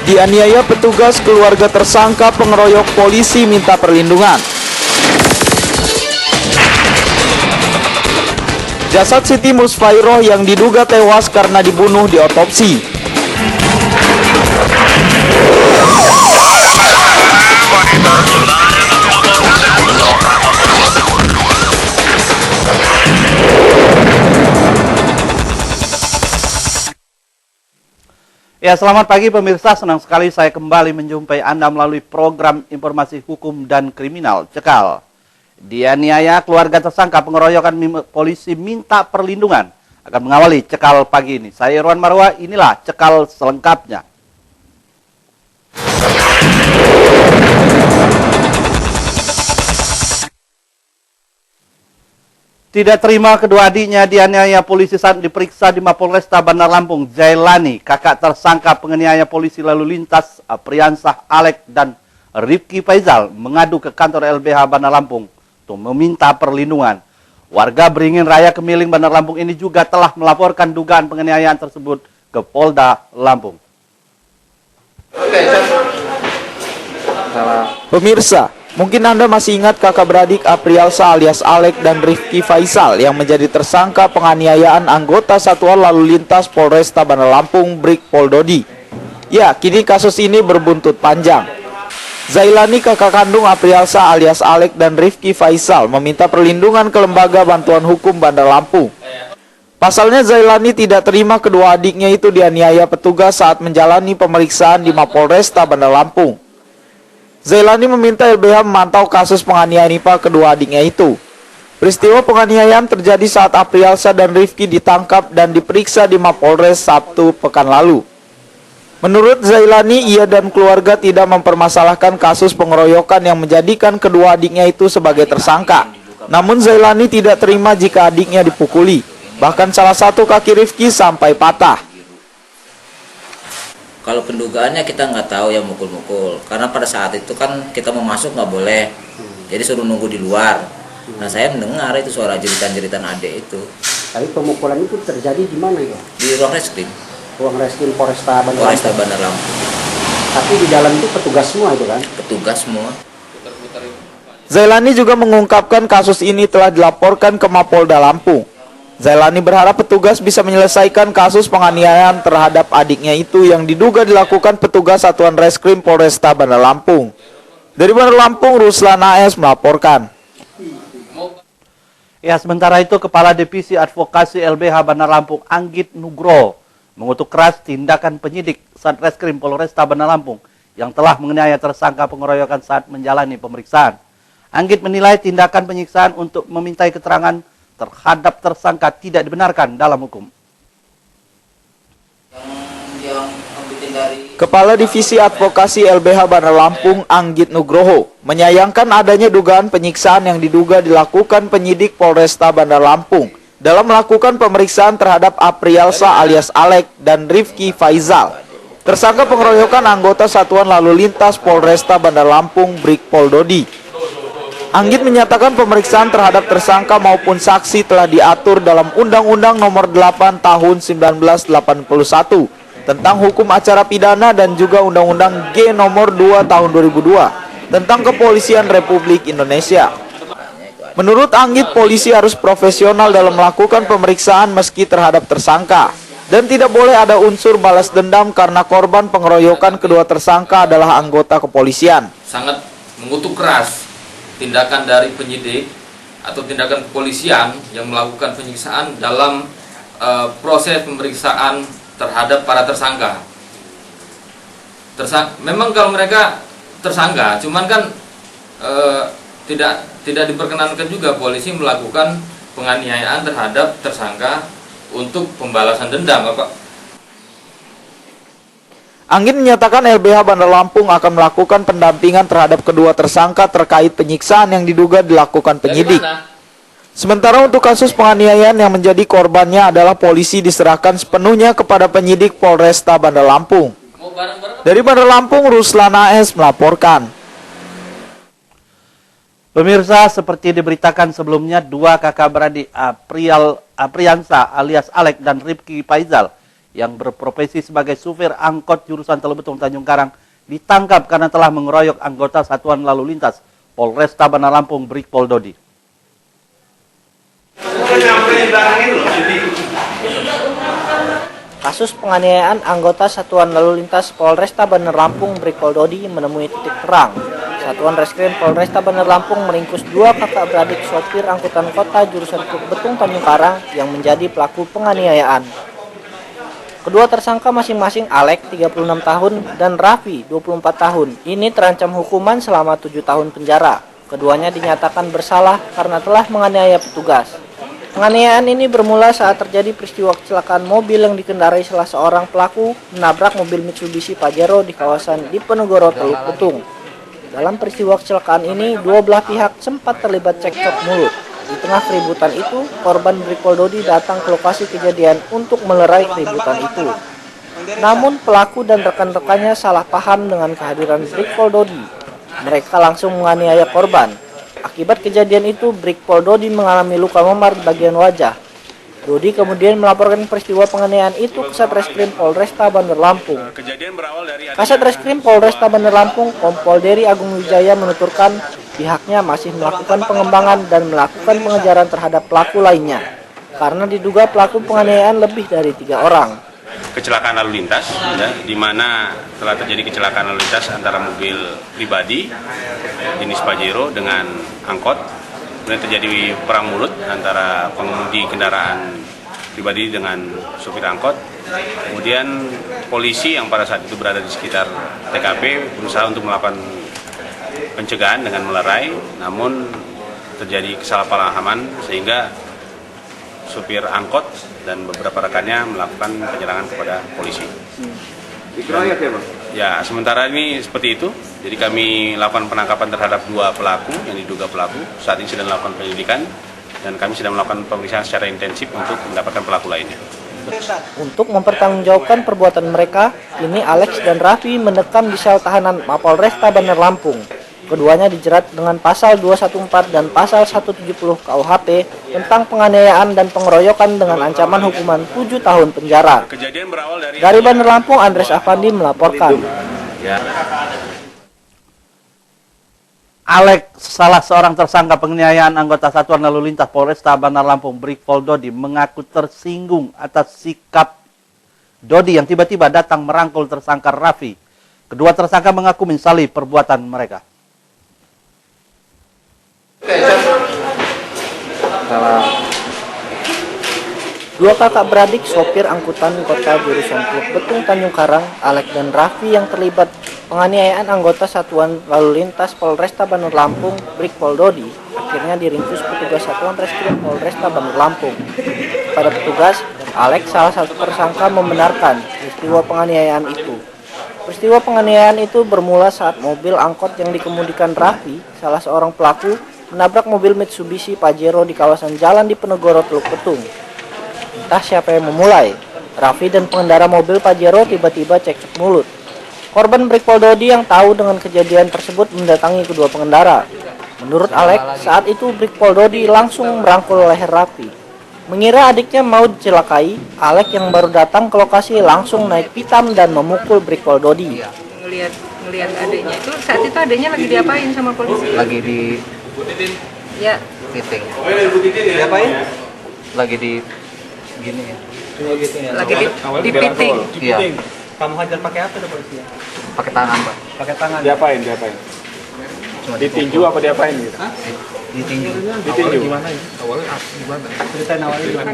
Dianiaya petugas, keluarga tersangka pengeroyok polisi minta perlindungan. Jasad Siti Musfairoh yang diduga tewas karena dibunuh diotopsi. Ya, selamat pagi pemirsa, senang sekali saya kembali menjumpai Anda melalui program informasi hukum dan kriminal Cekal. Dianiaya keluarga tersangka pengeroyokan polisi minta perlindungan akan mengawali Cekal pagi ini. Saya Irwan Marwa, inilah Cekal selengkapnya. Tidak terima kedua adiknya dianiaya polisi saat diperiksa di Mapolresta Bandar Lampung. Zailani, kakak tersangka penganiaya polisi lalu lintas Apriansah Alek dan Rifki Faizal mengadu ke kantor LBH Bandar Lampung untuk meminta perlindungan. Warga Beringin Raya Kemiling Bandar Lampung ini juga telah melaporkan dugaan penganiayaan tersebut ke Polda Lampung. Pemirsa, mungkin Anda masih ingat kakak beradik Aprialsa alias Alek dan Rifki Faizal yang menjadi tersangka penganiayaan anggota Satuan Lalu Lintas Polresta Bandar Lampung Brigpol Dodi. Ya, kini kasus ini berbuntut panjang. Zailani, kakak kandung Aprialsa alias Alek dan Rifki Faizal, meminta perlindungan ke Lembaga Bantuan Hukum Bandar Lampung. Pasalnya Zailani tidak terima kedua adiknya itu dianiaya petugas saat menjalani pemeriksaan di Mapolresta Bandar Lampung. Zailani meminta LBH memantau kasus penganiayaan IPA kedua adiknya itu. Peristiwa penganiayaan terjadi saat Aprialsa dan Rifki ditangkap dan diperiksa di Mapolres Sabtu pekan lalu. Menurut Zailani, ia dan keluarga tidak mempermasalahkan kasus pengeroyokan yang menjadikan kedua adiknya itu sebagai tersangka. Namun Zailani tidak terima jika adiknya dipukuli. Bahkan salah satu kaki Rifki sampai patah. Kalau pendugaannya kita nggak tahu ya mukul-mukul, karena pada saat itu kan kita mau masuk nggak boleh, jadi suruh nunggu di luar. Nah saya mendengar itu suara jeritan-jeritan adik itu. Tapi pemukulan itu terjadi di mana ya? Di ruang reskrim. Ruang reskrim Polresta Bandar Lampung. Tapi di dalam itu petugas semua itu kan? Petugas semua. Zailani juga mengungkapkan kasus ini telah dilaporkan ke Mapolda Lampung. Zailani berharap petugas bisa menyelesaikan kasus penganiayaan terhadap adiknya itu yang diduga dilakukan petugas Satuan Reskrim Polresta Bandar Lampung. Dari Bandar Lampung, Ruslan AS melaporkan. Ya, sementara itu Kepala Divisi Advokasi LBH Bandar Lampung Anggit Nugroho mengutuk keras tindakan penyidik Satreskrim Polresta Bandar Lampung yang telah menganiaya tersangka pengeroyokan saat menjalani pemeriksaan. Anggit menilai tindakan penyiksaan untuk memintai keterangan terhadap tersangka tidak dibenarkan dalam hukum. Kepala Divisi Advokasi LBH Bandar Lampung Anggit Nugroho menyayangkan adanya dugaan penyiksaan yang diduga dilakukan penyidik Polresta Bandar Lampung dalam melakukan pemeriksaan terhadap Aprialsa alias Alek dan Rifki Faizal, tersangka pengeroyokan anggota Satuan Lalu Lintas Polresta Bandar Lampung Brigpol Dodi. Anggit menyatakan pemeriksaan terhadap tersangka maupun saksi telah diatur dalam Undang-Undang Nomor 8 Tahun 1981 tentang Hukum Acara Pidana dan juga Undang-Undang G Nomor 2 Tahun 2002 tentang Kepolisian Republik Indonesia. Menurut Anggit, polisi harus profesional dalam melakukan pemeriksaan meski terhadap tersangka dan tidak boleh ada unsur balas dendam karena korban pengeroyokan kedua tersangka adalah anggota kepolisian. Sangat mengutuk keras tindakan dari penyidik atau tindakan kepolisian yang melakukan penyiksaan dalam proses pemeriksaan terhadap para tersangka. Memang kalau mereka tersangka, cuman kan tidak diperkenankan juga polisi melakukan penganiayaan terhadap tersangka untuk pembalasan dendam, Bapak. Anggit menyatakan LBH Bandar Lampung akan melakukan pendampingan terhadap kedua tersangka terkait penyiksaan yang diduga dilakukan penyidik. Sementara untuk kasus penganiayaan yang menjadi korbannya adalah polisi diserahkan sepenuhnya kepada penyidik Polresta Bandar Lampung. Dari Bandar Lampung, Ruslan AS melaporkan. Pemirsa, seperti diberitakan sebelumnya, dua kakak beradik Apriansa alias Alek dan Rifki Faizal yang berprofesi sebagai supir angkot jurusan Teluk Betung Tanjung Karang ditangkap karena telah mengeroyok anggota Satuan Lalu Lintas Polresta Bandar Lampung Brigpol Dodi. Kasus penganiayaan anggota Satuan Lalu Lintas Polresta Bandar Lampung Brigpol Dodi menemui titik terang. Satuan Reskrim Polresta Bandar Lampung meringkus 2 kakak beradik sopir angkutan kota jurusan Teluk Betung Tanjung Karang yang menjadi pelaku penganiayaan. Kedua tersangka masing-masing Alek 36 tahun dan Raffi 24 tahun. Ini terancam hukuman selama 7 tahun penjara. Keduanya dinyatakan bersalah karena telah menganiaya petugas. Penganiayaan ini bermula saat terjadi peristiwa kecelakaan mobil yang dikendarai salah seorang pelaku menabrak mobil Mitsubishi Pajero di kawasan Diponegoro Teluk Betung. Dalam peristiwa kecelakaan ini, dua belah pihak sempat terlibat cekcok mulut. Di tengah keributan itu, korban Brigpol Dodi datang ke lokasi kejadian untuk melerai keributan itu. Namun pelaku dan rekan-rekannya salah paham dengan kehadiran Brigpol Dodi. Mereka langsung menganiaya korban. Akibat kejadian itu, Brigpol Dodi mengalami luka memar di bagian wajah. Dodi kemudian melaporkan peristiwa penganiayaan itu ke Satreskrim Polresta Bandar Lampung. Kasat Reskrim Polresta Bandar Lampung, Kompol Deri Agung Wijaya menuturkan pihaknya masih melakukan pengembangan dan melakukan pengejaran terhadap pelaku lainnya karena diduga pelaku penganiayaan lebih dari 3 orang. Kecelakaan lalu lintas, ya, di mana telah terjadi kecelakaan lalu lintas antara mobil pribadi jenis Pajero dengan angkot. Kemudian terjadi perang mulut antara pengemudi kendaraan pribadi dengan supir angkot. Kemudian polisi yang pada saat itu berada di sekitar TKP berusaha untuk melakukan pencegahan dengan melerai, namun terjadi kesalahpahaman sehingga supir angkot dan beberapa rekannya melakukan penyerangan kepada polisi. Dikeroyok ya, Bang? Ya, sementara ini seperti itu. Jadi kami lakukan penangkapan terhadap 2 pelaku yang diduga pelaku. Saat ini sedang melakukan penyelidikan dan kami sedang melakukan pemeriksaan secara intensif untuk mendapatkan pelaku lainnya. Untuk mempertanggungjawabkan perbuatan mereka, kini Alex dan Raffi mendekam di sel tahanan Mapolresta Bandar Lampung. Keduanya dijerat dengan pasal 214 dan pasal 170 KUHP tentang penganiayaan dan pengeroyokan dengan ancaman hukuman 7 tahun penjara. Dari Bandar Lampung, Andres Afandi melaporkan. Alek, salah seorang tersangka penganiayaan anggota Satuan Lalu Lintas Polresta Bandar Lampung Brigpol Dodi, mengaku tersinggung atas sikap Dodi yang tiba-tiba datang merangkul tersangka Raffi. Kedua tersangka mengaku menyesali perbuatan mereka. Dua kakak beradik sopir angkutan kota jurusan Teluk Betung Tanjung Karang, Alek dan Raffi yang terlibat penganiayaan anggota Satuan Lalu Lintas Polresta Bandar Lampung Brigpol Dodi akhirnya diringkus petugas Satuan Reskrim Polresta Bandar Lampung. Pada petugas, Alek, salah satu tersangka, membenarkan peristiwa penganiayaan itu. Peristiwa penganiayaan itu bermula saat mobil angkot yang dikemudikan Raffi, salah seorang pelaku, menabrak mobil Mitsubishi Pajero di kawasan Jalan Diponegoro Teluk Betung. Entah siapa yang memulai, Raffi dan pengendara mobil Pajero tiba-tiba cekcok mulut. Korban Brigpol Dodi yang tahu dengan kejadian tersebut mendatangi kedua pengendara. Menurut Alek, saat itu Brigpol Dodi langsung merangkul leher Raffi. Mengira adiknya mau dicelakai, Alek yang baru datang ke lokasi langsung naik pitam dan memukul Brigpol Dodi. Ngelihat adiknya itu, saat itu adiknya lagi diapain sama polisi? Lagi di Ya. meeting. Diapain? Lagi di gini ya. Lagi di piting. Iya. Kamu hajar pakai apa tuh polisi? Pakai tangan, Pak. Pakai tangan. Diapain? Cuma Ditinju apa diapain gitu? ditinju. Ditinju. Ceritain awalnya gimana?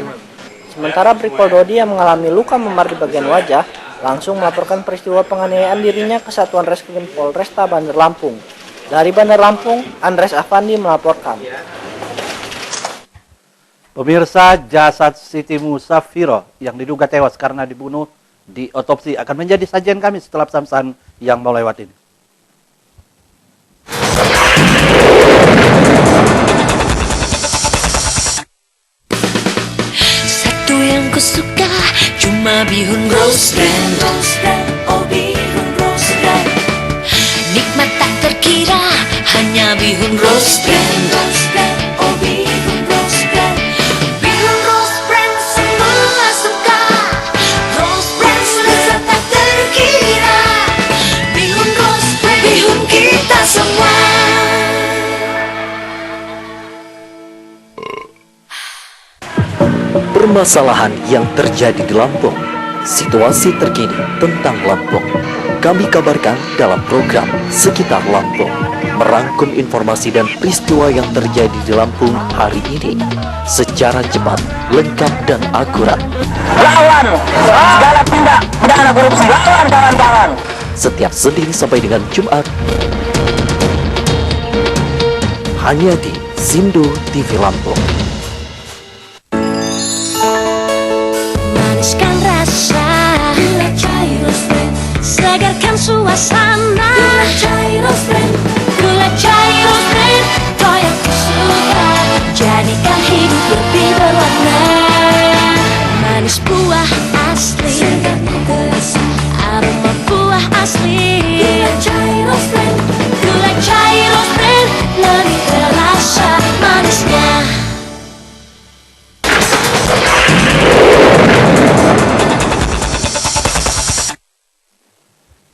Sementara Brigpol Dodi yang mengalami luka memar di bagian wajah langsung melaporkan peristiwa penganiayaan dirinya ke Satuan Reskrim Polresta Bandar Lampung. Dari Bandar Lampung, Andres Afandi melaporkan. Pemirsa, jasad Siti Musafiro yang diduga tewas karena dibunuh di otopsi akan menjadi sajian kami setelah pesan yang mau lewat ini. Satu yang kusuka cuma bihun Rose Brand. Oh bihun Rose Brand. Nikmat tak terkira hanya bihun Rose Brand. Oh bihun Rose Brand. Bihun Rose Brand semua suka. Rose Brand. permasalahan yang terjadi di Lampung, situasi terkini tentang Lampung. Kami kabarkan dalam program Sekitar Lampung, merangkum informasi dan peristiwa yang terjadi di Lampung hari ini secara cepat, lengkap, dan akurat. Lawan segala tindak pidana korupsi, lawan kawan-kawan. Setiap Senin sampai dengan Jumat, hanya di Sindo TV Lampung. Maniskan rasa gula cair Rosbrand, segarkan suasana gula cair Rosbrand, gula cair Rosbrand, kau yang kusuka, jadikan hidup lebih berwarna. Manis buah asli, segarnya terasa, aroma buah asli. Gula cair Rosbrand, gula cair Rosbrand, lebih terasa manisnya.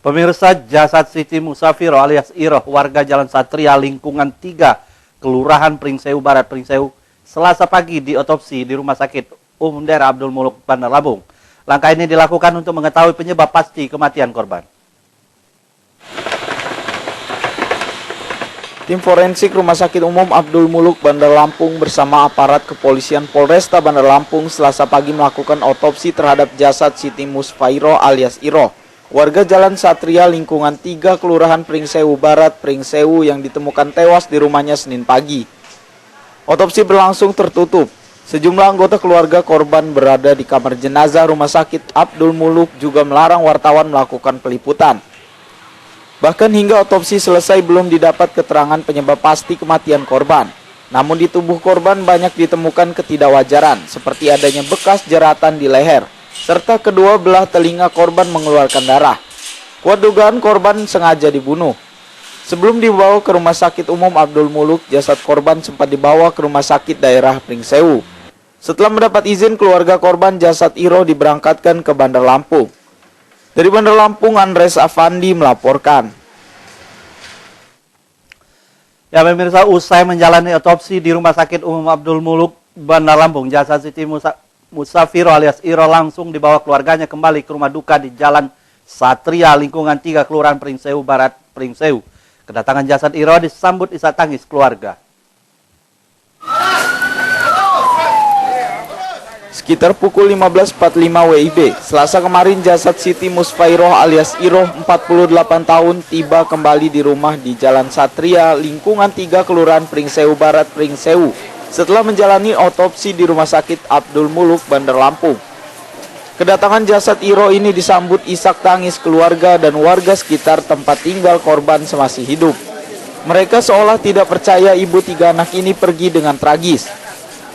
Pemirsa, jasad Siti Musafiro alias Iroh, warga Jalan Satria, lingkungan 3, Kelurahan Pringsewu Barat, Pringsewu, Selasa pagi diotopsi di Rumah Sakit Umum Daerah Abdul Muluk, Bandar Lampung. Langkah ini dilakukan untuk mengetahui penyebab pasti kematian korban. Tim forensik Rumah Sakit Umum Abdul Muluk, Bandar Lampung bersama aparat kepolisian Polresta Bandar Lampung Selasa pagi melakukan otopsi terhadap jasad Siti Musfairo alias Iroh, warga Jalan Satria lingkungan 3 Kelurahan Pringsewu Barat, Pringsewu yang ditemukan tewas di rumahnya Senin pagi. Otopsi berlangsung tertutup. Sejumlah anggota keluarga korban berada di kamar jenazah Rumah Sakit Abdul Muluk juga melarang wartawan melakukan peliputan. Bahkan hingga otopsi selesai belum didapat keterangan penyebab pasti kematian korban. Namun di tubuh korban banyak ditemukan ketidakwajaran seperti adanya bekas jeratan di leher, serta kedua belah telinga korban mengeluarkan darah. Kuat dugaan korban sengaja dibunuh. Sebelum dibawa ke Rumah Sakit Umum Abdul Muluk, jasad korban sempat dibawa ke Rumah Sakit Daerah Pringsewu. Setelah mendapat izin keluarga korban, jasad Iroh diberangkatkan ke Bandar Lampung. Dari Bandar Lampung, Andres Afandi melaporkan. Ya pemirsa, usai menjalani otopsi di Rumah Sakit Umum Abdul Muluk, Bandar Lampung, jasad Siti Musafiro alias Iroh langsung dibawa keluarganya kembali ke rumah duka di Jalan Satria, lingkungan 3 Kelurahan Pringsewu Barat, Pringsewu. Kedatangan jasad Iroh disambut isak tangis keluarga. Sekitar pukul 15.45 WIB, Selasa kemarin jasad Siti Musfairo alias Iroh 48 tahun tiba kembali di rumah di Jalan Satria, lingkungan 3 Kelurahan Pringsewu Barat, Pringsewu, setelah menjalani otopsi di Rumah Sakit Abdul Muluk, Bandar Lampung. Kedatangan jasad Iroh ini disambut isak tangis keluarga dan warga sekitar tempat tinggal korban semasih hidup. Mereka seolah tidak percaya ibu 3 anak ini pergi dengan tragis.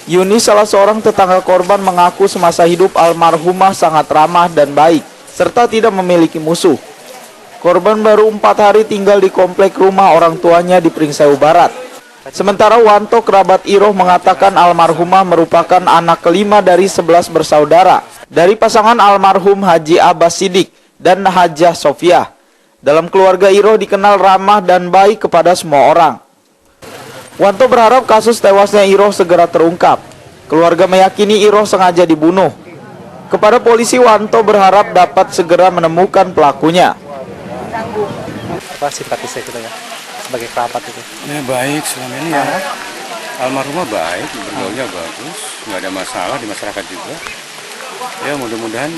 Yuni, salah seorang tetangga korban, mengaku semasa hidup almarhumah sangat ramah dan baik, serta tidak memiliki musuh. Korban baru 4 hari tinggal di komplek rumah orang tuanya di Pringsewu Barat. Sementara Wanto, kerabat Iroh, mengatakan almarhumah merupakan anak kelima dari 11 bersaudara dari pasangan almarhum Haji Abbas Sidik dan Hajah Sofia. Dalam keluarga, Iroh dikenal ramah dan baik kepada semua orang. Wanto berharap kasus tewasnya Iroh segera terungkap. Keluarga meyakini Iroh sengaja dibunuh. Kepada polisi, Wanto berharap dapat segera menemukan pelakunya. Apa simpatisnya kita ya sebagai kerabat itu? Ya baik selama ini ya. Almarhumah baik, bergaulnya bagus, nggak ada masalah di masyarakat juga. Ya mudah-mudahan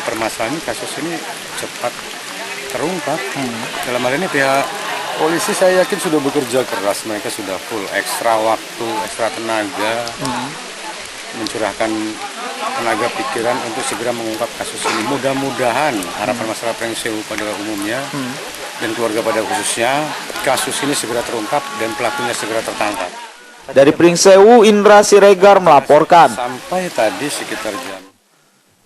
permasalahan kasus ini cepat terungkap. Dalam hal ini pihak polisi saya yakin sudah bekerja keras, mereka sudah full ekstra waktu, ekstra tenaga, mencurahkan tenaga pikiran untuk segera mengungkap kasus ini. Mudah-mudahan harapan masyarakat Pringsewu pada umumnya dan keluarga pada khususnya, kasus ini segera terungkap dan pelakunya segera tertangkap. Dari Pringsewu, Indra Siregar melaporkan. Sampai tadi sekitar jam.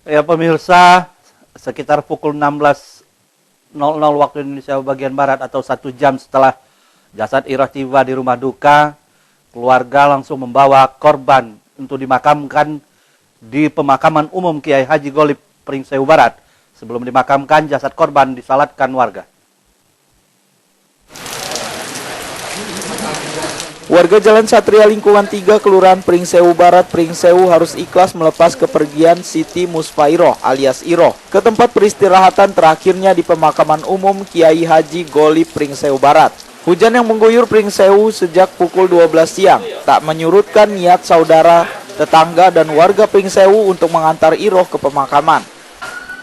Ya pemirsa, sekitar pukul 16.00 waktu Indonesia bagian Barat atau 1 jam setelah jasad Iroh tiba di rumah duka, keluarga langsung membawa korban untuk dimakamkan di pemakaman umum Kiai Haji Golib Pringsewu Barat. Sebelum dimakamkan, jasad korban disalatkan warga. Warga Jalan Satria Lingkungan 3 Kelurahan Pringsewu Barat, Pringsewu harus ikhlas melepas kepergian Siti Musfairoh alias Iroh ke tempat peristirahatan terakhirnya di pemakaman umum Kiai Haji Golib Pringsewu Barat. Hujan yang mengguyur Pringsewu sejak pukul 12 siang tak menyurutkan niat saudara, tetangga dan warga Pringsewu untuk mengantar Iroh ke pemakaman.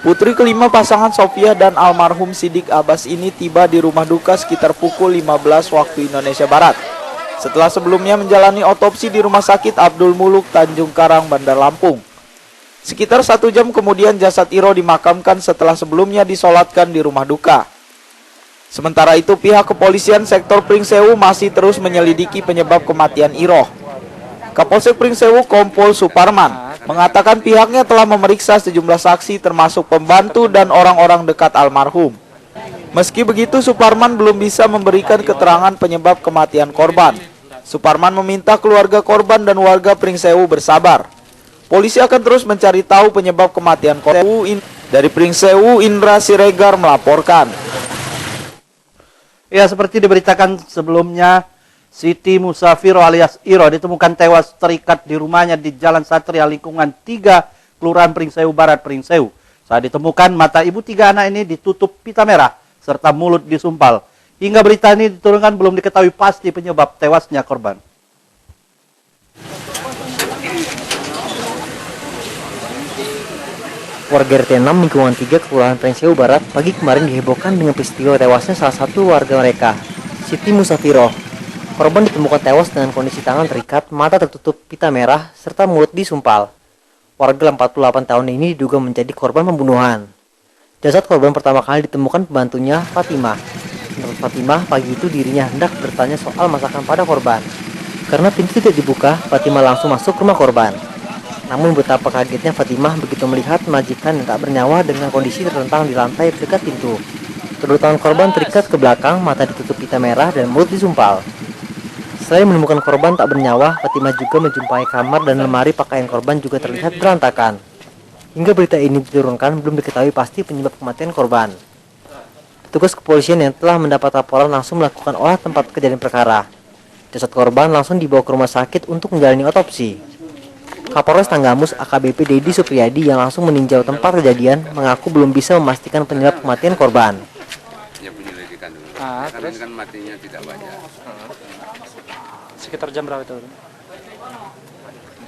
Putri kelima pasangan Sofiah dan almarhum Sidik Abbas ini tiba di rumah duka sekitar pukul 15 waktu Indonesia Barat. Setelah sebelumnya menjalani otopsi di Rumah Sakit Abdul Muluk Tanjung Karang, Bandar Lampung. Sekitar 1 jam kemudian jasad Iroh dimakamkan setelah sebelumnya disolatkan di rumah duka. Sementara itu pihak kepolisian sektor Pringsewu masih terus menyelidiki penyebab kematian Iroh. Kapolsek Pringsewu Kompol Suparman mengatakan pihaknya telah memeriksa sejumlah saksi termasuk pembantu dan orang-orang dekat almarhum. Meski begitu, Suparman belum bisa memberikan keterangan penyebab kematian korban. Suparman meminta keluarga korban dan warga Pringsewu bersabar. Polisi akan terus mencari tahu penyebab kematian korban. Dari Pringsewu, Indra Siregar melaporkan. Ya, seperti diberitakan sebelumnya, Siti Musafiro alias Iroh ditemukan tewas terikat di rumahnya di Jalan Satria Lingkungan 3 Kelurahan Pringsewu Barat, Pringsewu. Saat ditemukan, mata ibu 3 anak ini ditutup pita merah serta mulut disumpal. Hingga berita ini diturunkan belum diketahui pasti penyebab tewasnya korban. Warga RT 6 Lingkungan 3 Kelurahan Pringsewu Barat pagi kemarin dihebohkan dengan peristiwa tewasnya salah satu warga mereka, Siti Musafiro. Korban ditemukan tewas dengan kondisi tangan terikat, mata tertutup pita merah, serta mulut disumpal. Warga 48 tahun ini diduga menjadi korban pembunuhan. Jasad korban pertama kali ditemukan pembantunya, Fatimah. Menurut Fatimah, pagi itu dirinya hendak bertanya soal masakan pada korban. Karena pintu tidak dibuka, Fatimah langsung masuk rumah korban. Namun betapa kagetnya Fatimah begitu melihat majikan yang tak bernyawa dengan kondisi terlentang di lantai dekat pintu. Kedua tangan korban terikat ke belakang, mata ditutup pita merah dan mulut disumpal. Selain menemukan korban tak bernyawa, Fatimah juga menjumpai kamar dan lemari pakaian korban juga terlihat berantakan. Hingga berita ini diturunkan, belum diketahui pasti penyebab kematian korban. Petugas kepolisian yang telah mendapat laporan langsung melakukan olah tempat kejadian perkara. Jasad korban langsung dibawa ke rumah sakit untuk menjalani otopsi. Kapolres Tanggamus AKBP Dedi Supriyadi yang langsung meninjau tempat kejadian mengaku belum bisa memastikan penyebab kematian korban. Ya, penyelidikan dulu. Terus? Kan matinya tidak wajar. Sekitar jam berapa itu?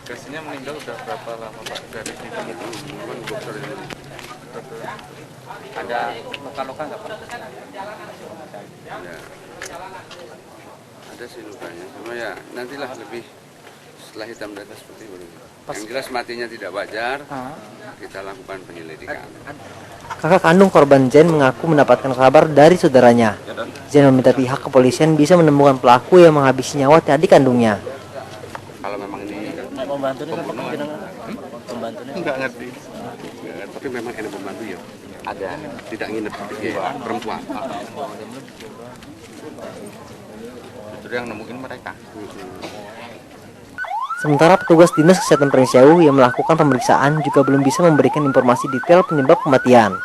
Indikasinya meninggal udah berapa lama Pak dari itu? Ada luka-luka nggak Pak? Ya, ada sih lukanya, cuma ya nantilah lebih setelah hitam di atas putih baru. Yang jelas matinya tidak wajar, kita lakukan penyelidikan. Kakak kandung korban Zen mengaku mendapatkan kabar dari saudaranya. Zen meminta pihak kepolisian bisa menemukan pelaku yang menghabisi nyawa adik kandungnya. Kalau memang ini pembantunya nggak ngerti, tapi memang ada pembantu ya. Ada, tidak nginep ya, perempuan. Itu yang nemuin mereka. Sementara petugas Dinas Kesehatan Pringsewu yang melakukan pemeriksaan juga belum bisa memberikan informasi detail penyebab kematian.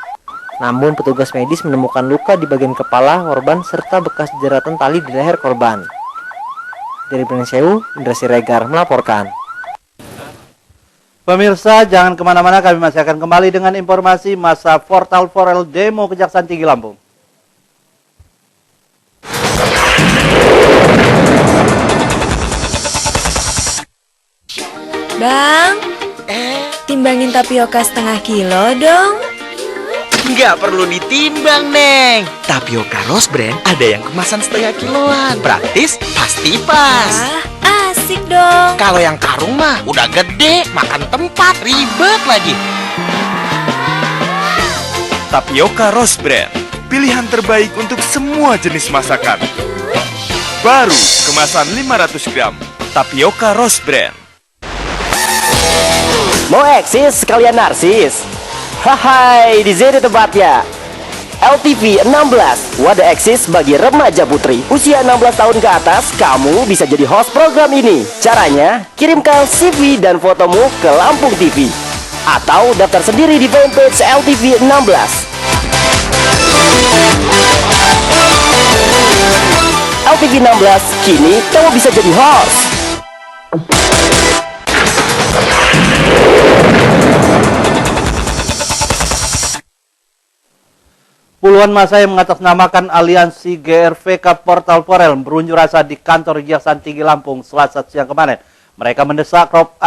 Namun petugas medis menemukan luka di bagian kepala korban serta bekas jeratan tali di leher korban. Dari Pringsewu, Indra Siregar melaporkan. Pemirsa, jangan kemana-mana, kami masih akan kembali dengan informasi masa Portal Forel Demo Kejaksaan Tinggi Lampung. Bang, timbangin tapioka setengah kilo dong. Nggak perlu ditimbang, Neng. Tapioka Rose Brand ada yang kemasan setengah kiloan. Praktis, pasti pas. Asik dong. Kalau yang karung mah udah gede, makan tempat, ribet lagi. Tapioka Rose Brand, pilihan terbaik untuk semua jenis masakan. Baru, kemasan 500 gram. Tapioka Rose Brand. Mau eksis sekalian narsis? Hai, di sini tempatnya. LTV 16, wadah eksis bagi remaja putri usia 16 tahun ke atas. Kamu bisa jadi host program ini. Caranya, kirimkan CV dan fotomu ke Lampung TV atau daftar sendiri di fanpage LTV 16. LTV 16, kini kamu bisa jadi host. Puluhan massa yang mengatasnamakan aliansi GRVK Portal Forel berunjuk rasa di kantor Kejaksaan Tinggi Lampung Selasa siang kemarin. Mereka mendesak Rob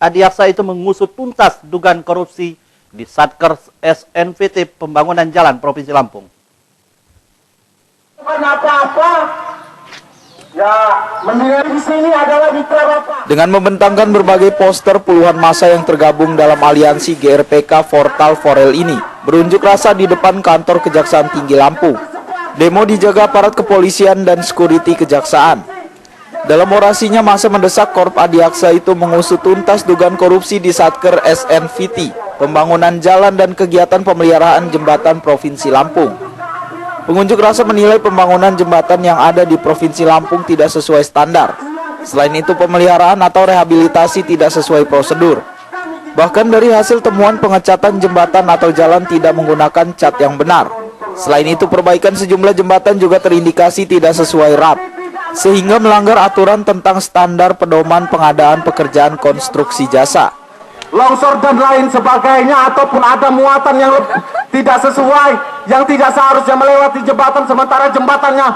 Adiaksa itu mengusut tuntas dugaan korupsi di Satker SNVT Pembangunan Jalan Provinsi Lampung. Dengan membentangkan berbagai poster, puluhan massa yang tergabung dalam aliansi GRPK Portal Forel ini berunjuk rasa di depan kantor Kejaksaan Tinggi Lampung. Demo dijaga aparat kepolisian dan security kejaksaan. Dalam orasinya, massa mendesak Korp Adiaksa itu mengusut tuntas dugaan korupsi di Satker SNVT, pembangunan jalan dan kegiatan pemeliharaan jembatan Provinsi Lampung. Pengunjuk rasa menilai pembangunan jembatan yang ada di Provinsi Lampung tidak sesuai standar. Selain itu, pemeliharaan atau rehabilitasi tidak sesuai prosedur. Bahkan dari hasil temuan pengecatan jembatan atau jalan tidak menggunakan cat yang benar. Selain itu, perbaikan sejumlah jembatan juga terindikasi tidak sesuai RAP, sehingga melanggar aturan tentang standar pedoman pengadaan pekerjaan konstruksi jasa. Longsor dan lain sebagainya, ataupun ada muatan yang tidak sesuai, yang tidak seharusnya melewati jembatan, sementara jembatannya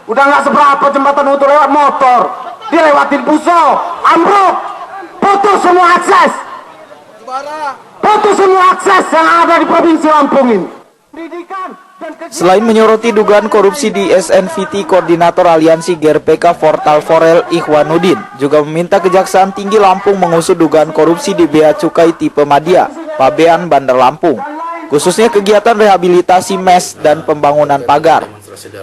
udah nggak seberapa jembatan untuk lewat motor, dilewatin buso, ambruk, putus semua akses, yang ada di Provinsi Lampung ini. Selain menyoroti dugaan korupsi di SNVT, Koordinator Aliansi GRPK Portal Forel Ikhwanuddin juga meminta Kejaksaan Tinggi Lampung mengusut dugaan korupsi di Bea Cukai tipe Madia, Pabean, Bandar Lampung, khususnya kegiatan rehabilitasi mes dan pembangunan pagar.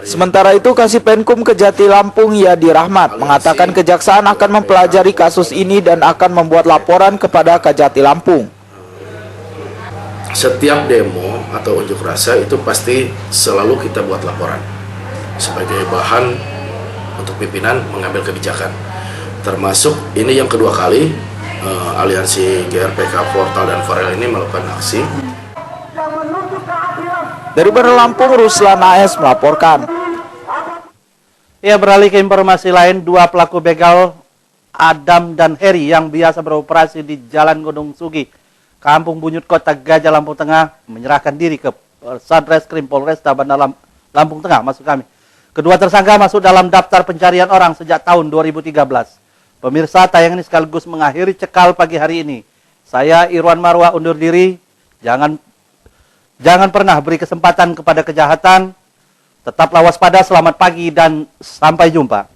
Sementara itu, Kasipenkum Kejati Lampung Yadi Rahmat mengatakan Kejaksaan akan mempelajari kasus ini dan akan membuat laporan kepada Kejati Lampung. Setiap demo atau unjuk rasa itu pasti selalu kita buat laporan sebagai bahan untuk pimpinan mengambil kebijakan. Termasuk ini yang kedua kali aliansi GRPK Portal dan Forel ini melakukan aksi. Dari Bandar Lampung, Ruslan AS melaporkan. Ya, beralih ke informasi lain, dua pelaku begal Adam dan Heri yang biasa beroperasi di Jalan Gunung Sugi, Kampung Bunyut, Kota Gajah, Lampung Tengah, menyerahkan diri ke Satreskrim Polresta Bandar Lampung Tengah. Maksud kami, kedua tersangka masuk dalam daftar pencarian orang sejak tahun 2013. Pemirsa, tayang ini sekaligus mengakhiri Cekal pagi hari ini. Saya Irwan Marwah undur diri. Jangan pernah beri kesempatan kepada kejahatan. Tetaplah waspada. Selamat pagi dan sampai jumpa.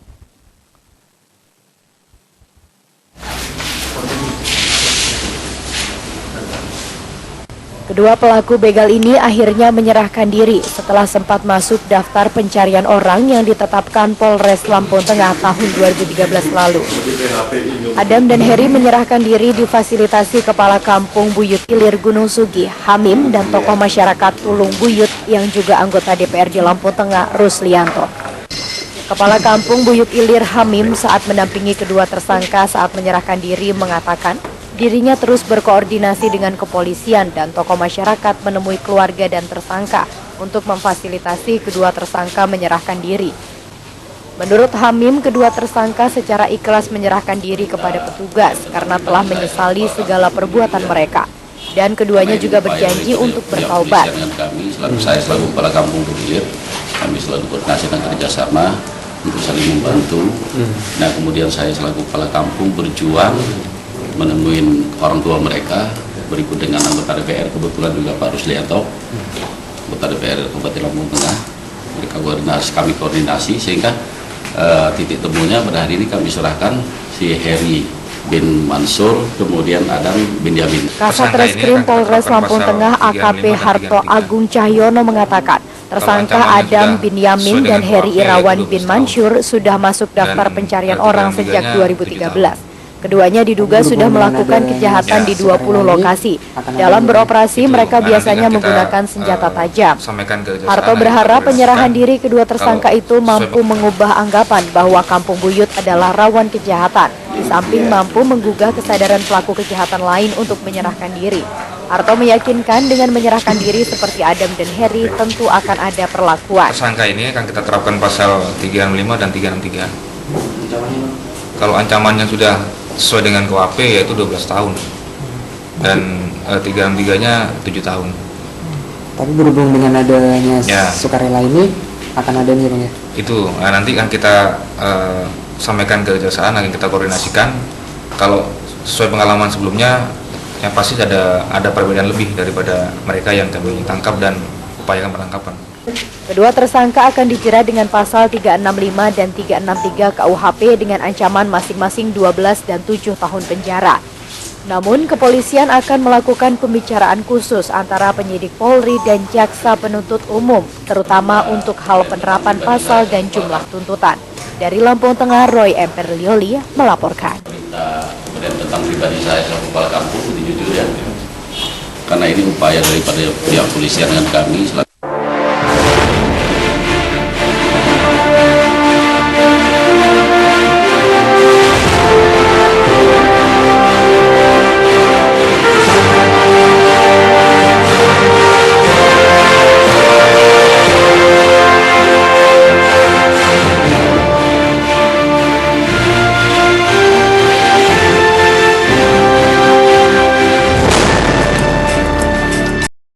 Kedua pelaku begal ini akhirnya menyerahkan diri setelah sempat masuk daftar pencarian orang yang ditetapkan Polres Lampung Tengah tahun 2013 lalu. Adam dan Heri menyerahkan diri difasilitasi Kepala Kampung Buyut Ilir Gunung Sugi, Hamim, dan tokoh masyarakat Tulung Buyut yang juga anggota DPRD Lampung Tengah, Ruslianto. Kepala Kampung Buyut Ilir Hamim saat mendampingi kedua tersangka saat menyerahkan diri mengatakan, dirinya terus berkoordinasi dengan kepolisian dan tokoh masyarakat menemui keluarga dan tersangka untuk memfasilitasi kedua tersangka menyerahkan diri. Menurut Hamim, kedua tersangka secara ikhlas menyerahkan diri kepada petugas karena telah menyesali segala perbuatan mereka. Dan keduanya juga berjanji untuk bertaubat. Saya selaku Kepala Kampung Buyut, kami selalu koordinasi dan kerjasama untuk saling membantu. Nah, kemudian saya selaku Kepala Kampung berjuang menemuin orang tua mereka, berikut dengan anggota DPR, kebetulan juga Pak Ruslianto, anggota DPR Kabupaten Lampung Tengah. Kami koordinasi sehingga titik temunya pada hari ini kami serahkan si Heri bin Mansur, kemudian Adam bin Yamin. Kasatreskrim Polres Lampung Tengah AKP Harto Agung Cahyono mengatakan, tersangka Adam bin Yamin dan Heri Irawan bin Mansur sudah masuk daftar pencarian orang sejak 2013. Keduanya diduga sudah melakukan kejahatan di 20 lokasi. Dalam beroperasi, mereka biasanya menggunakan senjata tajam. Harto berharap penyerahan diri kedua tersangka itu mampu mengubah anggapan bahwa Kampung Buyut adalah rawan kejahatan, di samping mampu menggugah kesadaran pelaku kejahatan lain untuk menyerahkan diri. Arto meyakinkan dengan menyerahkan diri seperti Adam dan Heri tentu akan ada perlakuan. Tersangka ini akan kita terapkan pasal 365 dan 363. Kalau ancamannya sudah sesuai dengan KUHP yaitu 12 tahun dan 363-nya 7 tahun. Tapi berhubung dengan adanya sukarela ini akan ada nih Bang ya? Itu nanti kan kita sampaikan ke kejaksaan, akan kita koordinasikan. Kalau sesuai pengalaman sebelumnya, yang pasti ada perbedaan lebih daripada mereka yang kami tangkap dan upayakan penangkapan. Kedua tersangka akan dijerat dengan pasal 365 dan 363 KUHP dengan ancaman masing-masing 12 dan 7 tahun penjara. Namun, kepolisian akan melakukan pembicaraan khusus antara penyidik Polri dan jaksa penuntut umum, terutama untuk hal penerapan pasal dan jumlah tuntutan. Dari Lampung Tengah, Roy Emperlioli melaporkan. Kemudian tentang pribadi saya selaku kepala kampung, jujur ya, karena ini upaya daripada pihak polisian dengan kami.